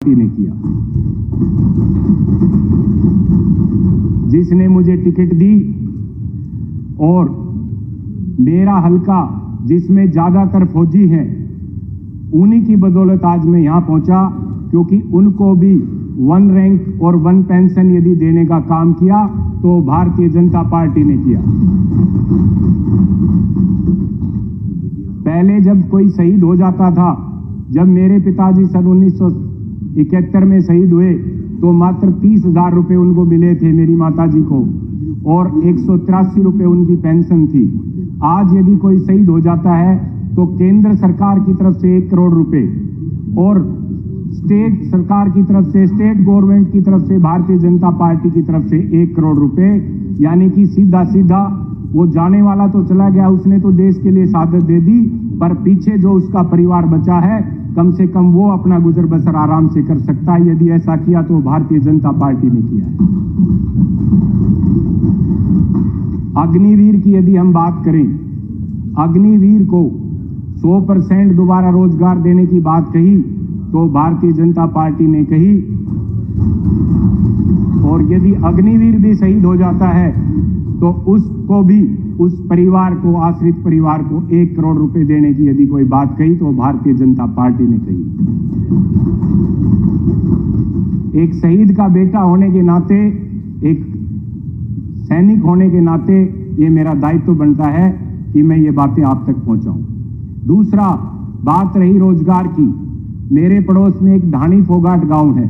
ने किया, जिसने मुझे टिकट दी और मेरा हलका जिसमें ज्यादातर फौजी हैं, उन्हीं की बदौलत आज मैं यहां पहुंचा, क्योंकि उनको भी 1 रैंक और 1 पेंशन यदि देने का काम किया तो भारतीय जनता पार्टी ने किया। पहले जब कोई शहीद हो जाता था, जब मेरे पिताजी सन 1971 में शहीद हुए तो मात्र 30,000 रुपए उनको मिले थे, मेरी माताजी को, और 183 रुपए उनकी पेंशन थी। आज यदि कोई शहीद हो जाता है तो केंद्र सरकार की तरफ से 1 करोड़ रुपए और स्टेट सरकार की तरफ से, स्टेट गवर्नमेंट की तरफ से, भारतीय जनता पार्टी की तरफ से 1 करोड़ रुपए, यानी कि सीधा सीधा वो जाने वाला तो चला गया, उसने तो देश के लिए शहादत दे दी, पर पीछे जो उसका परिवार बचा है, कम से कम वो अपना गुजर बसर आराम से कर सकता है। यदि ऐसा किया तो भारतीय जनता पार्टी ने किया है। अग्निवीर की यदि हम बात करें, अग्निवीर को 100% दोबारा रोजगार देने की बात कही तो भारतीय जनता पार्टी ने कही, और यदि अग्निवीर भी शहीद हो जाता है तो उसको भी, उस परिवार को, आश्रित परिवार को 1 करोड़ रुपए देने की यदि कोई बात कही तो भारतीय जनता पार्टी ने कही। एक शहीद का बेटा होने के नाते, एक सैनिक होने के नाते ये मेरा दायित्व बनता है कि मैं ये बातें आप तक पहुंचाऊं। दूसरा, बात रही रोजगार की। मेरे पड़ोस में एक ढाणी फोगाट गांव है,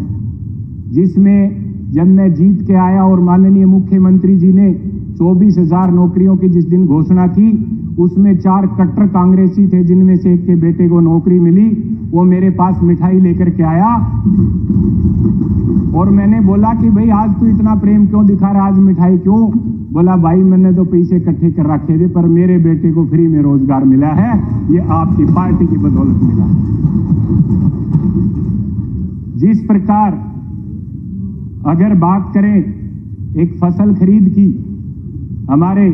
जिसमें जब मैं जीत के आया और माननीय मुख्यमंत्री जी ने 24,000 नौकरियों की जिस दिन घोषणा की, उसमें 4 कट्टर कांग्रेसी थे, जिनमें से एक के बेटे को नौकरी मिली। वो मेरे पास मिठाई लेकर के आया और मैंने बोला कि भाई आज तू इतना प्रेम क्यों दिखा रहा, आज मिठाई क्यों? बोला भाई मैंने तो पैसे इकट्ठे कर रखे थे, पर मेरे बेटे को फ्री में रोजगार मिला है, ये आपकी पार्टी की बदौलत मिला है। जिस प्रकार अगर बात करें एक फसल खरीद की, हमारे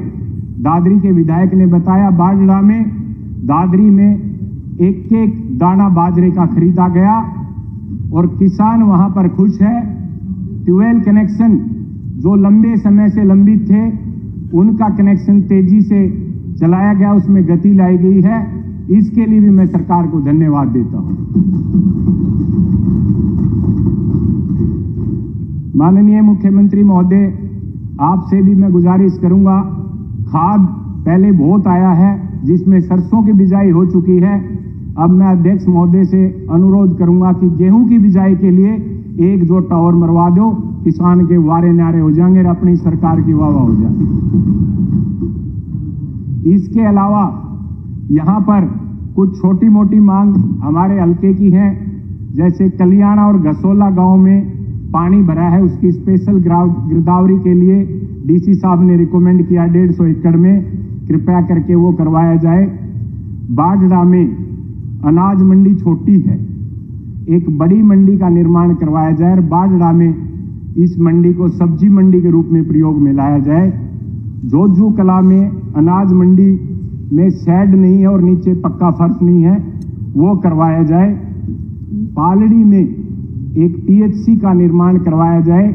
दादरी के विधायक ने बताया, बाजड़ा में, दादरी में एक दाना बाजरे का खरीदा गया और किसान वहां पर खुश है। ट्यूबवेल कनेक्शन जो लंबे समय से लंबित थे, उनका कनेक्शन तेजी से चलाया गया, उसमें गति लाई गई है। इसके लिए भी मैं सरकार को धन्यवाद देता हूं। माननीय मुख्यमंत्री महोदय, आपसे भी मैं गुजारिश करूंगा, खाद पहले बहुत आया है, जिसमें सरसों की बिजाई हो चुकी है। अब मैं अध्यक्ष महोदय से अनुरोध करूंगा कि गेहूं की बिजाई के लिए 1 जोटा और मरवा दो, किसान के वारे न्यारे हो जाएंगे और अपनी सरकार की वाह वाह हो जाएंगे। इसके अलावा यहां पर कुछ छोटी मोटी मांग हमारे हल्के की है, जैसे कलियाणा और घसोला गांव में पानी भरा है, उसकी स्पेशल गिरदावरी के लिए डीसी साहब ने रिकमेंड किया 150 एकड़ में, कृपया करके वो करवाया जाए। बाजड़ा में अनाज मंडी छोटी है, एक बड़ी मंडी का निर्माण करवाया जाए और बाजड़ा में इस मंडी को सब्जी मंडी के रूप में प्रयोग में लाया जाए। जोजू कला में अनाज मंडी में शेड नहीं है और नीचे पक्का फर्श नहीं है, वो करवाया जाए। पालड़ी में एक PHC का निर्माण करवाया जाए।